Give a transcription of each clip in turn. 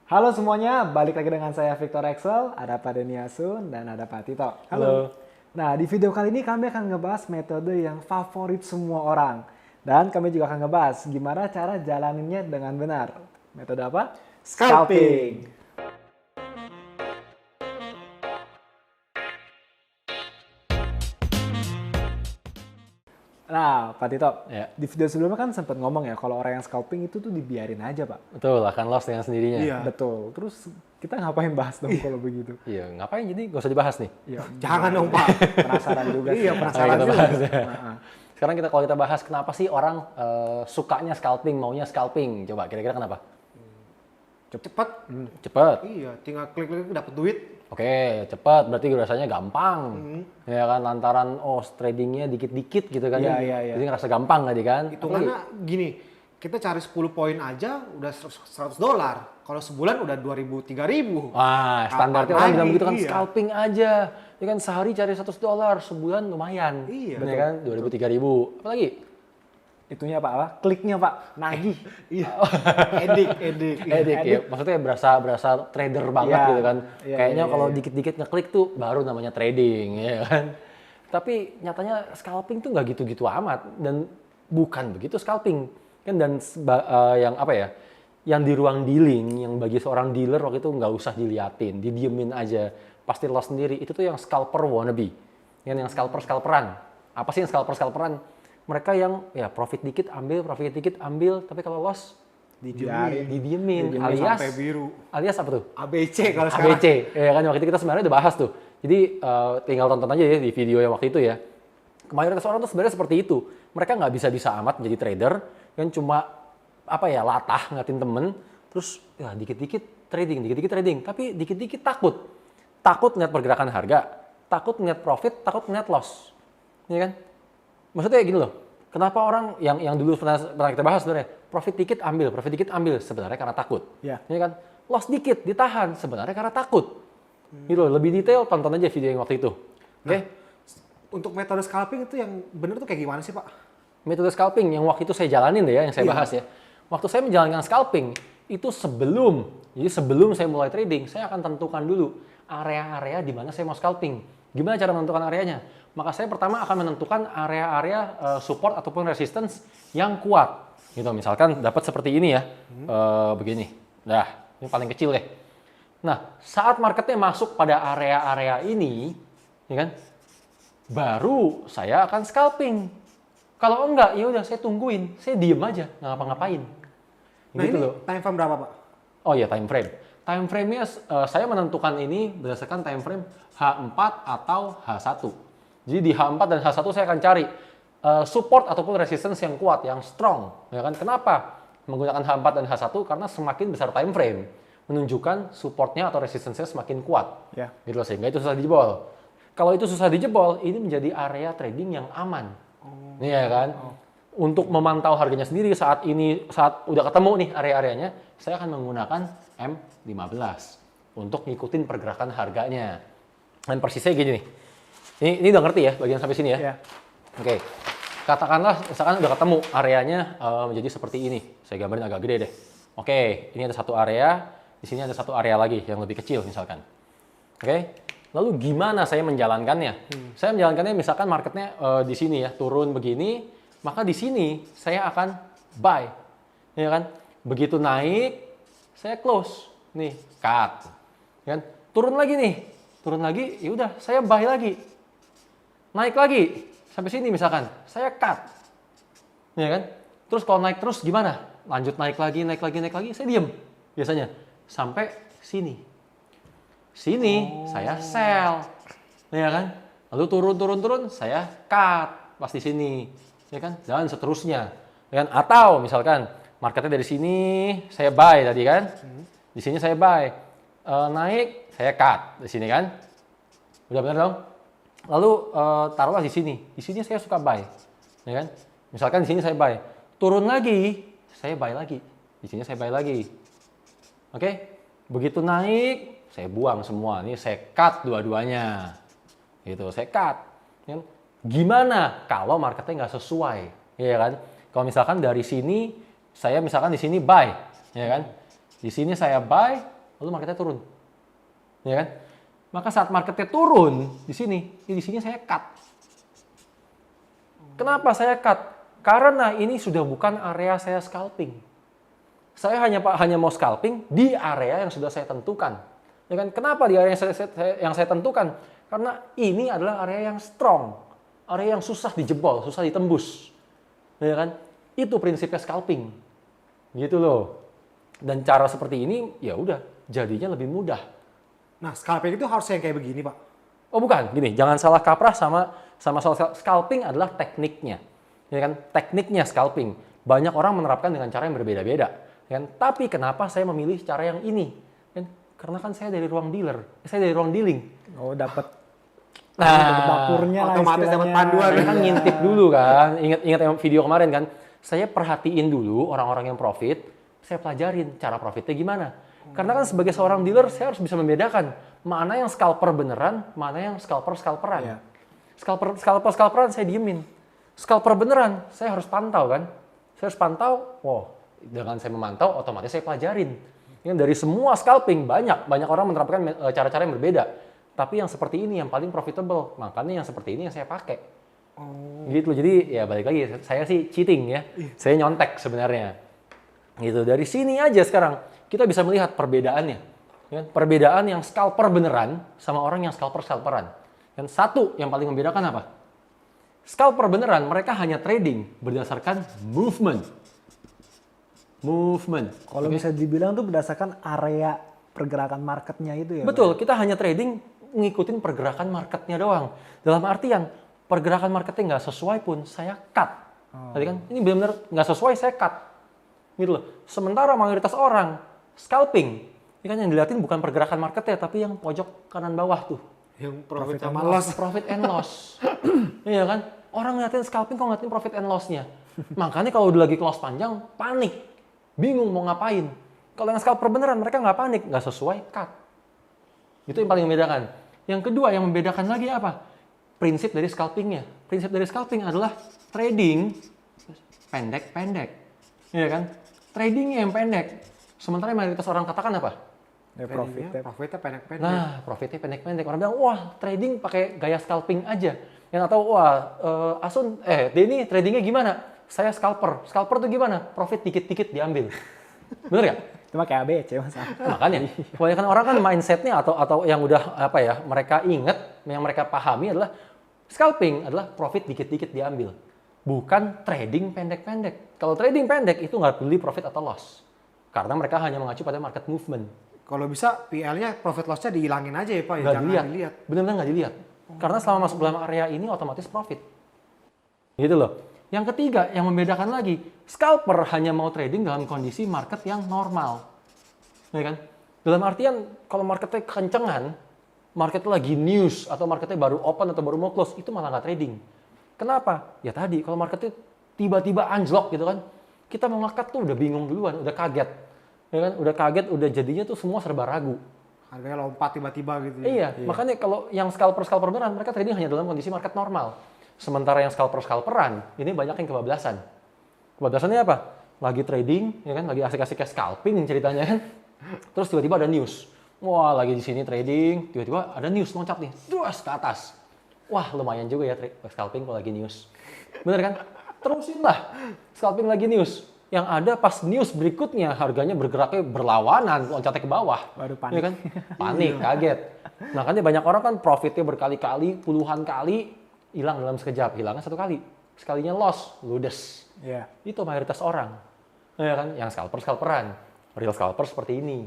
Halo semuanya, balik lagi dengan saya Victor Excel, ada Pak Denny Asun, dan ada Pak Tito. Halo. Nah, di video kali ini kami akan ngebahas metode yang favorit semua orang. Dan kami juga akan ngebahas gimana cara jalaninnya dengan benar. Metode apa? Scalping. Nah, Pak Tito, Ya, di video sebelumnya kan sempat ngomong ya, kalau orang yang scalping itu tuh dibiarin aja, Pak. betul, akan loss dengan sendirinya. Iya. Betul. Terus kita ngapain bahas dong kalau begitu? Iya, ngapain jadi nggak usah dibahas nih. Iya, Jangan dong Pak. penasaran juga sih. Iya, penasaran Ayo kita juga. bahas ya. Nah, Sekarang kalau kita bahas kenapa sih orang sukanya scalping, maunya scalping. Coba kira-kira kenapa? Cepat. Cepet. Iya, tinggal klik-klik dapat duit. Oke, cepet. Berarti rasanya gampang. Ya kan, lantaran tradingnya dikit-dikit gitu kan. Iya, ya. iya, iya. Jadi ngerasa gampang tadi kan. Hitungannya gini, kita cari 10 poin aja udah $100. Kalau sebulan udah 2.000, 3.000. Wah, standarnya Kapan orang bilang lagi? begitu kan, Iya. scalping aja. Ya kan sehari cari $100, sebulan lumayan. Iya. Ya kan, 2.000, 3.000. Apalagi? itunya Pak, apa? Kliknya Pak, nagih. Iya. Edik. Edik ya, maksudnya berasa trader banget Iya, gitu kan. iya, Kayaknya iya, kalau iya. dikit-dikit ngeklik tuh baru namanya trading ya kan. Tapi nyatanya scalping tuh nggak gitu-gitu amat dan bukan begitu scalping kan dan yang apa ya? Yang di ruang dealing, yang bagi seorang dealer waktu itu nggak usah diliatin, didiemin aja, pasti loss sendiri. Itu tuh yang scalper wannabe, yang scalperan. Apa sih yang scalperan? Mereka yang ya profit dikit ambil, tapi kalau loss didiemin alias Sampai biru. alias apa tuh? ABC kalau sekarang. ABC. Ya kan waktu itu kita sebenarnya udah bahas tuh. Jadi tinggal tonton aja ya di video yang waktu itu ya. Mayoritas orang tuh sebenarnya seperti itu. Mereka nggak bisa amat menjadi trader yang cuma apa ya latah ngatin temen, terus ya dikit-dikit trading, tapi dikit-dikit takut ngeliat pergerakan harga, takut ngeliat profit, takut ngeliat loss, ya kan? Maksudnya gini loh, kenapa orang yang dulu pernah kita bahas sebenarnya, profit dikit ambil, sebenarnya karena takut. Iya. Ya kan? Loss dikit ditahan, sebenarnya karena takut. Gitu loh, lebih detail tonton aja video yang waktu itu. Oke? Untuk metode scalping itu yang bener tuh kayak gimana sih Pak? Metode scalping yang waktu itu saya jalanin deh ya, yang saya Iya. bahas ya. Waktu saya menjalankan scalping, itu sebelum saya mulai trading, saya akan tentukan dulu area-area di mana saya mau scalping. Gimana cara menentukan areanya? Maka saya pertama akan menentukan area-area support ataupun resistance yang kuat. Gitu, misalkan dapat seperti ini ya, begini. Nah, ini paling kecil deh. Nah, saat marketnya masuk pada area-area ini, ya kan, baru saya akan scalping. Kalau enggak, ya udah saya tungguin, saya diem aja, nggak ngapa-ngapain. Nah Gitu ini loh. time frame berapa Pak? Oh iya, time frame. Time frame-nya saya menentukan ini berdasarkan time frame H4 atau H1. Jadi di H4 dan H1 saya akan cari support ataupun resistance yang kuat, yang strong. Ya kan? Kenapa? Menggunakan H4 dan H1 karena semakin besar time frame menunjukkan supportnya atau resistance-nya semakin kuat. Ya. Gitu loh, sehingga itu susah dijebol. Kalau itu susah dijebol, ini menjadi area trading yang aman. Iya kan? Untuk memantau harganya sendiri saat udah ketemu nih area-areanya, saya akan menggunakan M15 untuk ngikutin pergerakan harganya. Dan persisnya gini nih. Ini udah ngerti ya bagian sampai sini ya? Ya. Oke. Katakanlah misalkan udah ketemu areanya menjadi seperti ini. Saya gambarin agak gede deh. Oke, ini ada satu area, di sini ada satu area lagi yang lebih kecil misalkan. Oke. Lalu gimana saya menjalankannya? Saya menjalankannya misalkan marketnya di sini ya, turun begini, maka di sini saya akan buy. Ya kan? Begitu naik, saya close. Nih, cut. Ya kan? Turun lagi, ya udah saya buy lagi. Naik lagi, sampai sini misalkan, saya cut. Ya kan? Terus kalau naik terus gimana? Lanjut naik lagi, saya diem. Biasanya, sampai sini. Saya sell, ya kan? Lalu turun, saya cut pas di sini, ya kan? Dan seterusnya, ya kan? Atau misalkan marketnya dari sini saya buy tadi kan, di sini saya buy, naik saya cut di sini kan, udah benar dong? Lalu taruhlah di sini saya suka buy, ya kan? Misalkan di sini saya buy, turun lagi, saya buy lagi, di sini saya buy lagi, oke? Begitu naik saya buang semua, ini saya cut dua-duanya, gitu, saya cut. Gimana kalau marketnya nggak sesuai, ya kan? Kalau misalkan dari sini, saya misalkan di sini buy, ya kan? Di sini saya buy, lalu marketnya turun. Ya kan? Maka saat marketnya turun di sini saya cut. Kenapa saya cut? Karena ini sudah bukan area saya scalping. Saya hanya mau scalping di area yang sudah saya tentukan. Ya kan? Kenapa di area yang saya tentukan? Karena ini adalah area yang strong, area yang susah dijebol, susah ditembus. Ya kan? Itu prinsipnya scalping. Gitu loh. Dan cara seperti ini ya udah jadinya lebih mudah. Nah, scalping itu harus yang kayak begini, Pak. Oh bukan, gini, jangan salah kaprah sama scalping adalah tekniknya. Ya kan? Tekniknya scalping. Banyak orang menerapkan dengan cara yang berbeda-beda. Ya kan? Tapi kenapa saya memilih cara yang ini? Kan? Karena kan saya dari ruang dealer, saya dari ruang dealing. Oh, dapat dapurnya lah otomatis dapat istilahnya. panduan. Saya kan ngintip dulu kan, ingat video kemarin kan. Saya perhatiin dulu orang-orang yang profit, saya pelajarin cara profitnya gimana. Karena kan sebagai seorang dealer, saya harus bisa membedakan mana yang scalper beneran, mana yang scalperan. Iya. Scalperan saya diemin. Scalper beneran, saya harus pantau kan. Saya harus pantau, dengan saya memantau, otomatis saya pelajarin. Yang dari semua scalping, banyak orang menerapkan cara-cara yang berbeda. Tapi yang seperti ini yang paling profitable, makanya yang seperti ini yang saya pakai. Gitu, jadi ya balik lagi, saya sih cheating ya. Saya nyontek sebenarnya. Gitu, dari sini aja sekarang kita bisa melihat perbedaannya. Ya, perbedaan yang scalper beneran sama orang yang scalperan. Dan satu yang paling membedakan apa? Scalper beneran, mereka hanya trading berdasarkan movement. Kalau bisa dibilang tuh berdasarkan area pergerakan marketnya itu ya. Betul, kita hanya trading ngikutin pergerakan marketnya doang. Dalam artian, pergerakan marketnya nggak sesuai pun, saya cut. Tadi kan, ini benar-benar nggak sesuai, saya cut. Gitu loh. Sementara mayoritas orang scalping, ini kan yang dilihatin bukan pergerakan marketnya, tapi yang pojok kanan bawah tuh. Yang profit sama loss. Profit and loss. Iya kan? Orang ngeliatin scalping kok ngeliatin profit and loss-nya. Makanya kalau udah lagi close panjang, panik. Bingung mau ngapain. Kalau yang scalper beneran, mereka nggak panik. Nggak sesuai, cut. Itu yang paling membedakan. Yang kedua, yang membedakan lagi apa? Prinsip dari scalpingnya. Prinsip dari scalping adalah trading pendek-pendek. Iya kan? Tradingnya yang pendek. Sementara mayoritas orang katakan apa? Ya, Profitnya pendek-pendek. Nah, profitnya pendek-pendek. Orang bilang, wah trading pakai gaya scalping aja. Yang atau, wah Denny tradingnya gimana? Saya scalper. Scalper tuh gimana? Profit dikit-dikit diambil. Bener nggak? Cuma kayak ABC mas. Makanya, kebanyakan orang kan mindsetnya atau yang udah mereka ingat, yang mereka pahami adalah scalping adalah profit dikit-dikit diambil. Bukan trading pendek-pendek. Kalau trading pendek itu nggak peduli profit atau loss. Karena mereka hanya mengacu pada market movement. Kalau bisa PL-nya profit loss-nya dihilangin aja ya Pak. Nggak Jangan dilihat. Benar-benar nggak dilihat. Karena selama masuk dalam area ini otomatis profit. Gitu loh. Yang ketiga, yang membedakan lagi, scalper hanya mau trading dalam kondisi market yang normal. Ya kan? Dalam artian, kalau marketnya kencengan, marketnya lagi news, atau marketnya baru open atau baru mau close, itu malah nggak trading. Kenapa? Ya tadi, kalau marketnya tiba-tiba anjlok gitu kan, kita mau nge-cut tuh udah bingung duluan, udah kaget. Ya kan? Udah kaget, udah jadinya tuh semua serba ragu. Harganya lompat tiba-tiba gitu ya. Iya, makanya kalau yang scalper beneran, mereka trading hanya dalam kondisi market normal. Sementara yang scalperan, ini banyak yang kebablasan. Kebablasannya apa? Lagi trading, ya kan, lagi asik-asiknya scalping ceritanya kan. Terus tiba-tiba ada news. Wah, lagi di sini trading, tiba-tiba ada news loncat nih, terus ke atas. Wah, lumayan juga ya scalping kalau lagi news. Bener kan? Terusin lah, scalping lagi news. Yang ada pas news berikutnya harganya bergeraknya berlawanan, loncatnya ke bawah. Baru panik. Ya kan? Panik, kaget. Makanya banyak orang kan profitnya berkali-kali, puluhan kali, hilang dalam sekejap. Hilangnya satu kali. Sekalinya loss, ludes. Iya. Itu mayoritas orang. Ya kan? Yang scalperan. Real scalper seperti ini.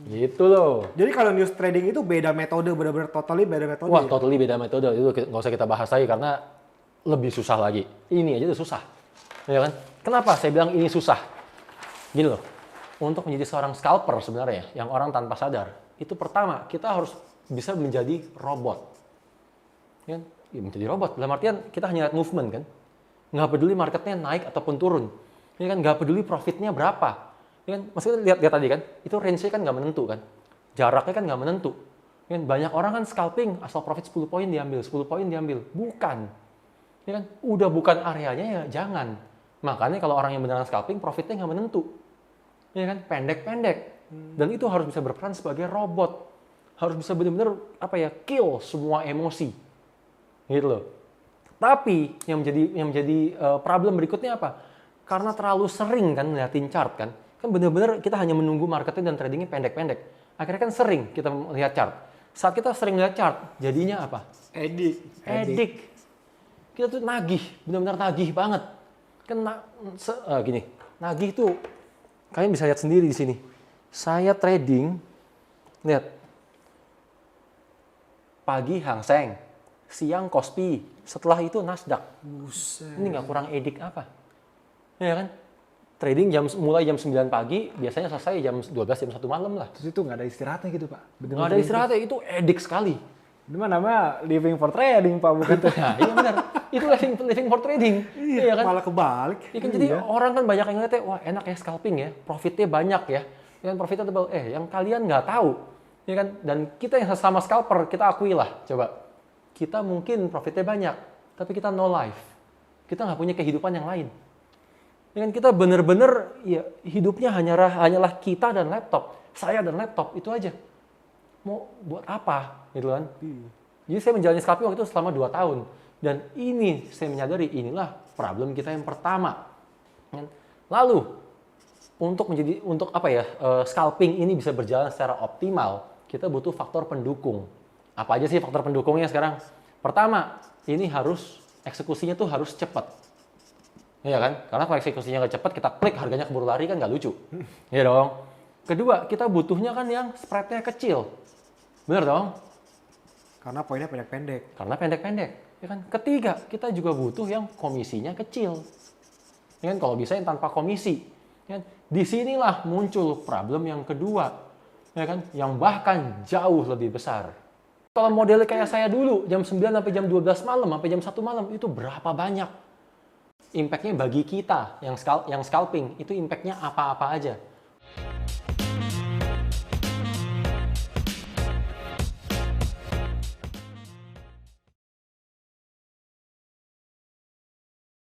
Gitu loh. Jadi kalau news trading itu beda metode, benar-benar totally beda metode. Wah, ya? totally beda metode. Itu nggak usah kita bahas lagi karena lebih susah lagi. Ini aja udah susah. Ya kan? Kenapa saya bilang ini susah? Gini loh. Untuk menjadi seorang scalper sebenarnya, yang orang tanpa sadar, itu pertama, kita harus bisa menjadi robot. Ya, menjadi robot. Dalam artian, kita hanya lihat movement kan. Nggak peduli marketnya naik ataupun turun. Ya kan? Nggak peduli profitnya berapa. Ya kan? Maksudnya lihat tadi kan, itu range-nya kan nggak menentu kan. Jaraknya kan nggak menentu. Ya kan? Banyak orang kan scalping, asal profit 10 poin diambil, 10 poin diambil. Bukan. Ya kan? Udah bukan areanya ya jangan. Makanya kalau orang yang beneran scalping, profitnya nggak menentu. Ya kan? Pendek-pendek. Dan itu harus bisa berperan sebagai robot. Harus bisa benar-benar kill semua emosi. Gitu loh. Tapi yang menjadi problem berikutnya apa? Karena terlalu sering kan ngeliatin chart kan benar-benar kita hanya menunggu marketnya dan tradingnya pendek-pendek. Akhirnya kan sering kita melihat chart. Saat kita sering lihat chart, jadinya apa? Edik. Kita tuh nagih, benar-benar nagih banget. Kan gini, nagih tuh kalian bisa lihat sendiri di sini. Saya trading, lihat. Pagi Hang Seng, siang Kospi, setelah itu Nasdaq. Buset. Ini nggak kurang edik apa? Ya kan? Trading mulai jam 9 pagi, biasanya selesai jam 12, jam 1 malam lah. Terus itu nggak ada istirahatnya gitu Pak? Nggak ada istirahatnya, itu edik sekali. Itu mah namanya living for trading Pak, bukan tuh. Nah, iya benar. Itu living for trading. Iya kan? Malah kebalik. Ya kan, jadi orang kan banyak yang ngeliatnya, wah enak ya scalping ya, profitnya banyak ya. Yang profitnya tebal, yang kalian nggak tahu. Ya kan? Dan kita yang sama scalper, kita akui lah, coba. Kita mungkin profitnya banyak, tapi kita no life. Kita nggak punya kehidupan yang lain. Ya kan, kita bener-bener ya hidupnya hanyalah kita dan laptop. Saya dan laptop, itu aja. Mau buat apa? Gitu kan. Jadi saya menjalani scalping waktu itu selama 2 tahun. Dan ini saya menyadari inilah problem kita yang pertama. Lalu untuk scalping ini bisa berjalan secara optimal, kita butuh faktor pendukung. Apa aja sih faktor pendukungnya sekarang? Pertama, ini eksekusinya tuh harus cepat. Iya kan? Karena kalau eksekusinya nggak cepat, kita klik harganya keburu lari kan nggak lucu. Iya dong. Kedua, kita butuhnya kan yang spreadnya kecil. Bener dong? Karena poinnya pendek-pendek. Karena pendek-pendek. Ya kan? Ketiga, kita juga butuh yang komisinya kecil. Ya kan? Kalau bisa yang tanpa komisi. Ya kan? Disinilah muncul problem yang kedua. Ya kan? Yang bahkan jauh lebih besar. Kalau modelnya kayak saya dulu, jam 9 sampai jam 12 malam, sampai jam 1 malam, itu berapa banyak? Impact-nya bagi kita yang scalping, itu impact-nya apa-apa aja.